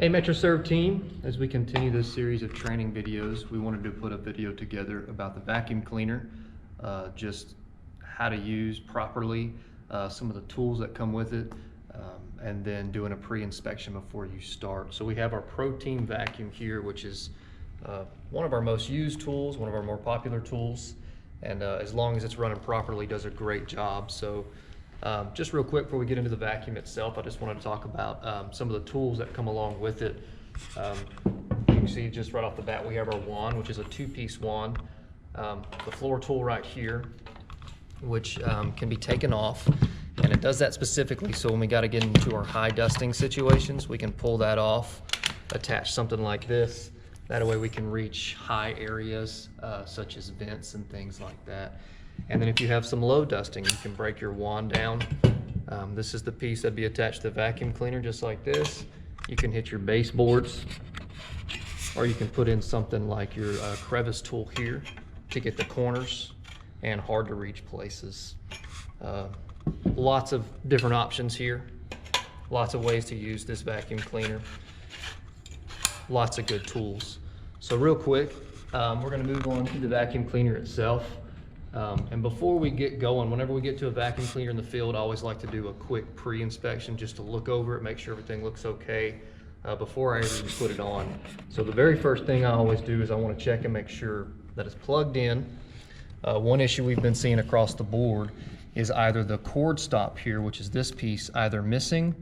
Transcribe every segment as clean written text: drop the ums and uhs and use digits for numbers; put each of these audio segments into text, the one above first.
Hey MetroServ team, as we continue this series of training videos, we wanted to put a video together about the vacuum cleaner, just how to use properly, some of the tools that come with it, and then doing a pre-inspection before you start. So we have our Protein vacuum here, which is one of our most used tools, one of our more popular tools, and as long as it's running properly, does a great job. So just real quick before we get into the vacuum itself, I just wanted to talk about some of the tools that come along with it. You can see just right off the bat we have our wand, which is a two-piece wand. The floor tool right here, which can be taken off, and it does that specifically so when we got to get into our high dusting situations, we can pull that off, attach something like this. That way we can reach high areas such as vents and things like that. And then if you have some low dusting, you can break your wand down. This is the piece that'd be attached to the vacuum cleaner, just like this. You can hit your baseboards, or you can put in something like your crevice tool here to get the corners and hard to reach places. Lots of different options here. Lots of ways to use this vacuum cleaner. Lots of good tools. So real quick, we're gonna move on to the vacuum cleaner itself. And before we get going, whenever we get to a vacuum cleaner in the field, I always like to do a quick pre-inspection just to look over it, make sure everything looks okay before I even put it on. So the very first thing I always do is I want to check and make sure that it's plugged in. One issue we've been seeing across the board is either the cord stop here, which is this piece, either missing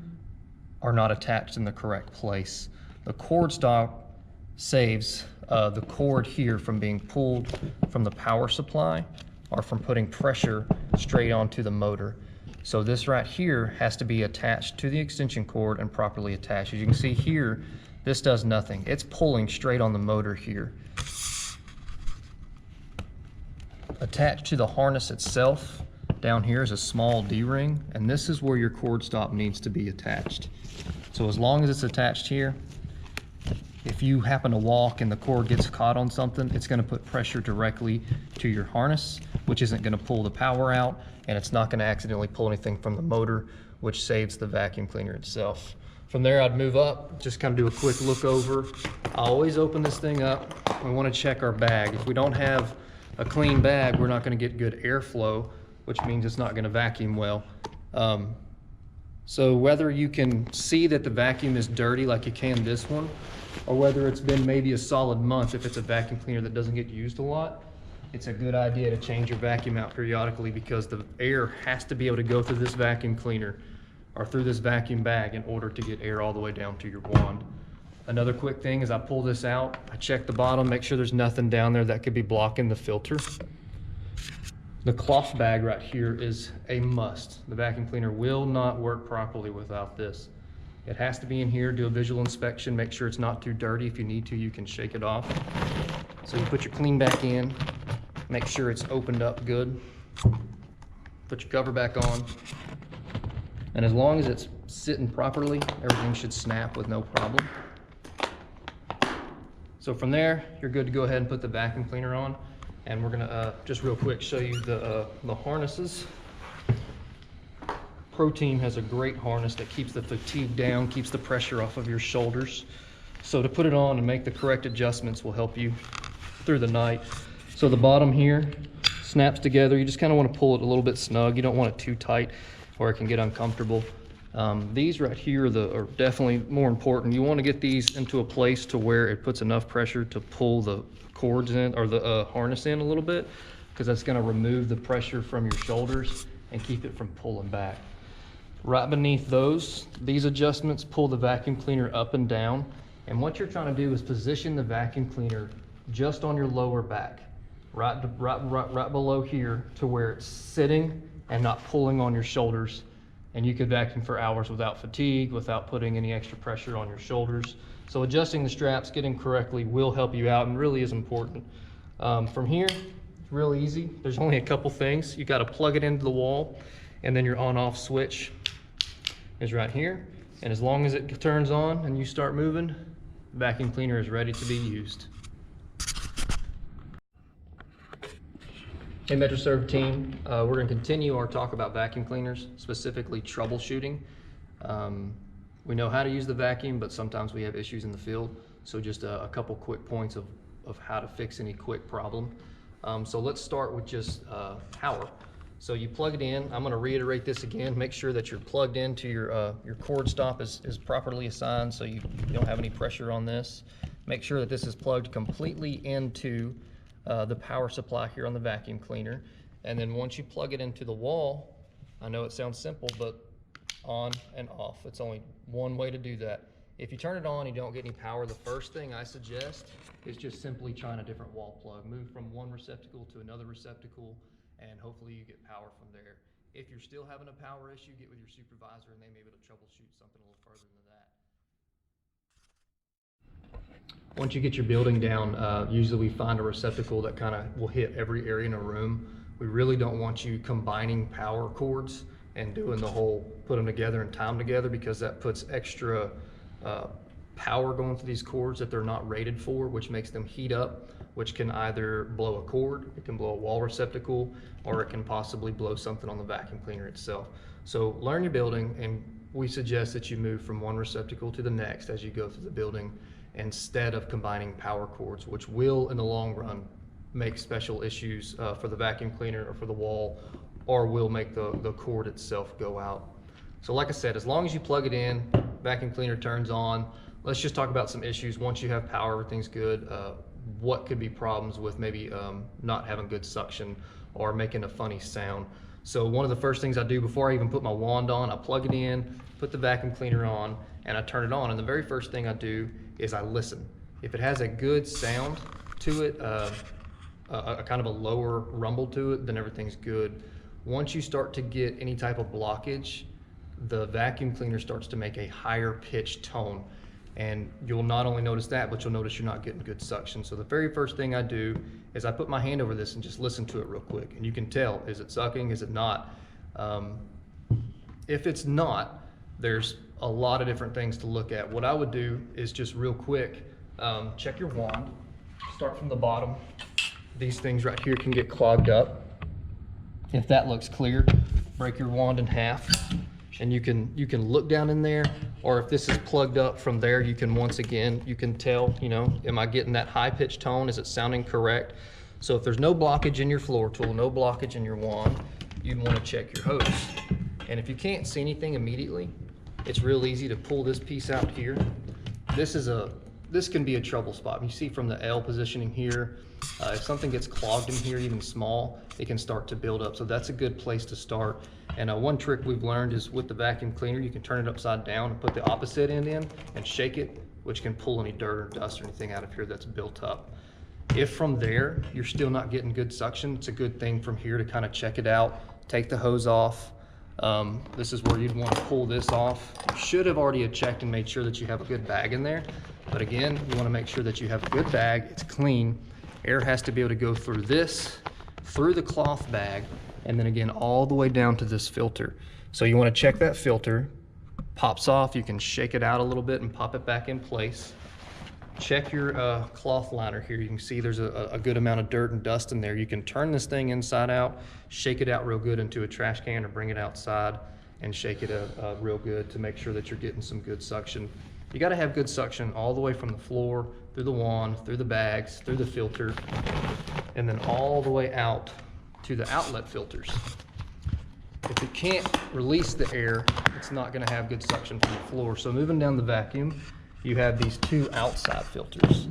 or not attached in the correct place. The cord stop saves the cord here from being pulled from the power supply or from putting pressure straight onto the motor. So this right here has to be attached to the extension cord and properly attached. As you can see here, this does nothing. It's pulling straight on the motor here. Attached to the harness itself, down here is a small D-ring, and this is where your cord stop needs to be attached. So as long as it's attached here, if you happen to walk and the cord gets caught on something, it's going to put pressure directly to your harness, which isn't going to pull the power out, and it's not going to accidentally pull anything from the motor, which saves the vacuum cleaner itself. From there, I'd move up, just kind of do a quick look over. I always open this thing up. We want to check our bag. If we don't have a clean bag, we're not going to get good airflow, which means it's not going to vacuum well. So whether you can see that the vacuum is dirty like you can this one, or whether it's been maybe a solid month, if it's a vacuum cleaner that doesn't get used a lot, it's a good idea to change your vacuum out periodically, because the air has to be able to go through this vacuum cleaner or through this vacuum bag in order to get air all the way down to your wand. Another quick thing is I pull this out, I check the bottom, make sure there's nothing down there that could be blocking the filter. The cloth bag right here is a must. The vacuum cleaner will not work properly without this. It has to be in here. Do a visual inspection, make sure it's not too dirty. If you need to, you can shake it off. So you put your clean back in, make sure it's opened up good. Put your cover back on. And as long as it's sitting properly, everything should snap with no problem. So from there, you're good to go ahead and put the vacuum cleaner on. And we're gonna just real quick show you the harnesses. Protein has a great harness that keeps the fatigue down, keeps the pressure off of your shoulders. So to put it on and make the correct adjustments will help you through the night. So the bottom here snaps together. You just kind of want to pull it a little bit snug. You don't want it too tight or it can get uncomfortable. These right here are definitely more important. You want to get these into a place to where it puts enough pressure to pull the cords in, or the harness in a little bit, because that's going to remove the pressure from your shoulders and keep it from pulling back. Right beneath these adjustments pull the vacuum cleaner up and down, and what you're trying to do is position the vacuum cleaner just on your lower back, right below here, to where it's sitting and not pulling on your shoulders, and you could vacuum for hours without fatigue, without putting any extra pressure on your shoulders. So adjusting the straps, getting correctly, will help you out and really is important. From here, it's real easy. There's only a couple things. You got to plug it into the wall, and then your on-off switch is right here. And as long as it turns on and you start moving, the vacuum cleaner is ready to be used. Hey MetroServ team, we're going to continue our talk about vacuum cleaners, specifically troubleshooting. We know how to use the vacuum, but sometimes we have issues in the field. So just a couple quick points of how to fix any quick problem. So let's start with just power. So you plug it in. I'm going to reiterate this again. Make sure that you're plugged into your cord stop is properly assigned, so you don't have any pressure on this. Make sure that this is plugged completely into the power supply here on the vacuum cleaner. And then once you plug it into the wall, I know it sounds simple, but on and off. It's only one way to do that. If you turn it on and you don't get any power, the first thing I suggest is just simply trying a different wall plug. Move from one receptacle to another receptacle, and hopefully you get power from there. If you're still having a power issue, get with your supervisor and they may be able to troubleshoot something a little further than that. Once you get your building down, usually we find a receptacle that kind of will hit every area in a room. We really don't want you combining power cords and doing the whole put them together and tie them together, because that puts extra power going through these cords that they're not rated for, which makes them heat up, which can either blow a cord, it can blow a wall receptacle, or it can possibly blow something on the vacuum cleaner itself. So learn your building, and we suggest that you move from one receptacle to the next as you go through the building, instead of combining power cords, which will in the long run make special issues for the vacuum cleaner or for the wall, or will make the cord itself go out. So like I said, as long as you plug it in, vacuum cleaner turns on. Let's just talk about some issues. Once you have power, everything's good. What could be problems with maybe not having good suction or making a funny sound? So one of the first things I do before I even put my wand on, I plug it in, put the vacuum cleaner on, and I turn it on. And the very first thing I do is I listen. If it has a good sound to it, a kind of a lower rumble to it, then everything's good. Once you start to get any type of blockage, the vacuum cleaner starts to make a higher pitched tone. And you'll not only notice that, but you'll notice you're not getting good suction. So the very first thing I do is I put my hand over this and just listen to it real quick. And you can tell, is it sucking, is it not? If it's not, there's a lot of different things to look at. What I would do is just real quick, check your wand, start from the bottom. These things right here can get clogged up. If that looks clear, break your wand in half, and you can look down in there, or if this is plugged up from there, you can once again, you can tell, you know, am I getting that high pitched tone? Is it sounding correct? So if there's no blockage in your floor tool, no blockage in your wand, you'd want to check your hose. And if you can't see anything immediately, it's real easy to pull this piece out here. This can be a trouble spot. You see from the L positioning here, if something gets clogged in here, even small, it can start to build up. So that's a good place to start. And one trick we've learned is with the vacuum cleaner, you can turn it upside down and put the opposite end in and shake it, which can pull any dirt or dust or anything out of here that's built up. If from there, you're still not getting good suction, it's a good thing from here to kind of check it out, take the hose off. This is where you'd want to pull this off. You should have already checked and made sure that you have a good bag in there. But again, you want to make sure that you have a good bag, it's clean. Air has to be able to go through this, through the cloth bag, and then again all the way down to this filter. So you want to check that filter, pops off, you can shake it out a little bit and pop it back in place. Check your cloth liner here. You can see there's a good amount of dirt and dust in there. You can turn this thing inside out, shake it out real good into a trash can, or bring it outside and shake it real good to make sure that you're getting some good suction. You got to have good suction all the way from the floor, through the wand, through the bags, through the filter, and then all the way out to the outlet filters. If it can't release the air, it's not going to have good suction from the floor. So moving down the vacuum, you have these two outside filters.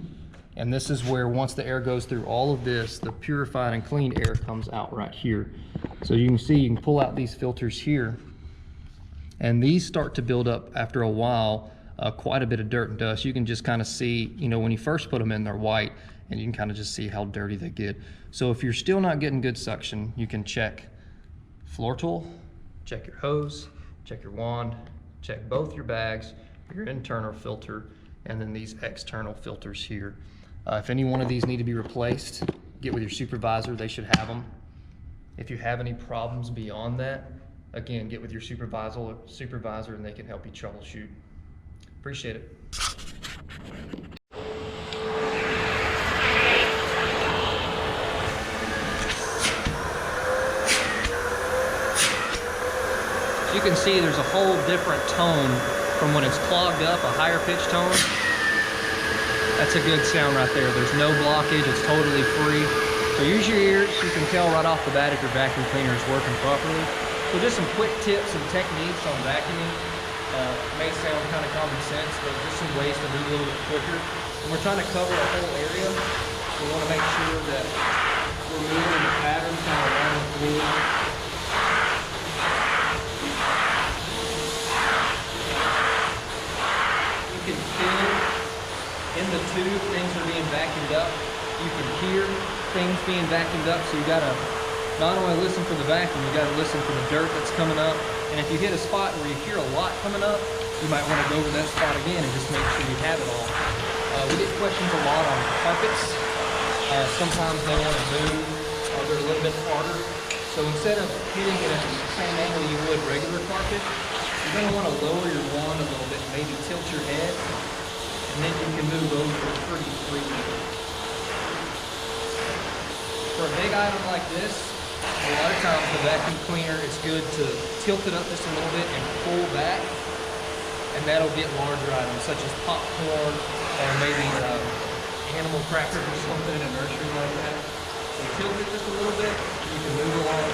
And this is where once the air goes through all of this, the purified and clean air comes out right here. So you can see, you can pull out these filters here, and these start to build up after a while. Quite a bit of dirt and dust. You can just kind of see, you know, when you first put them in, they're white, and you can kind of just see how dirty they get. So if you're still not getting good suction, you can check floor tool, check your hose, check your wand, check both your bags, your internal filter, and then these external filters here. If any one of these need to be replaced, get with your supervisor, they should have them. If you have any problems beyond that, again, get with your supervisor and they can help you troubleshoot. Appreciate it. You can see there's a whole different tone from when it's clogged up, a higher pitch tone. That's a good sound right there. There's no blockage, it's totally free. So use your ears, you can tell right off the bat if your vacuum cleaner is working properly. So just some quick tips and techniques on vacuuming. May sound kind of common sense, but just some ways to do it a little bit quicker. When we're trying to cover a whole area, we want to make sure that we're moving the pattern kind of around the floor. You can feel in the tube things are being vacuumed up. You can hear things being vacuumed up, so you gotta not only listen for the vacuum, you gotta listen for the dirt that's coming up. And if you hit a spot where you hear a lot coming up, you might want to go over that spot again and just make sure you have it all. We get questions a lot on carpets. Sometimes they want to move or they're a little bit harder. So instead of hitting it at the same angle you would regular carpet, you're going to want to lower your wand a little bit, maybe tilt your head, and then you can move over pretty freely. For a big item like this, a lot of times the vacuum cleaner, it's good to tilt it up just a little bit and pull back, and that'll get larger items such as popcorn or maybe animal crackers or something in a nursery like that. So tilt it just a little bit, you can move along.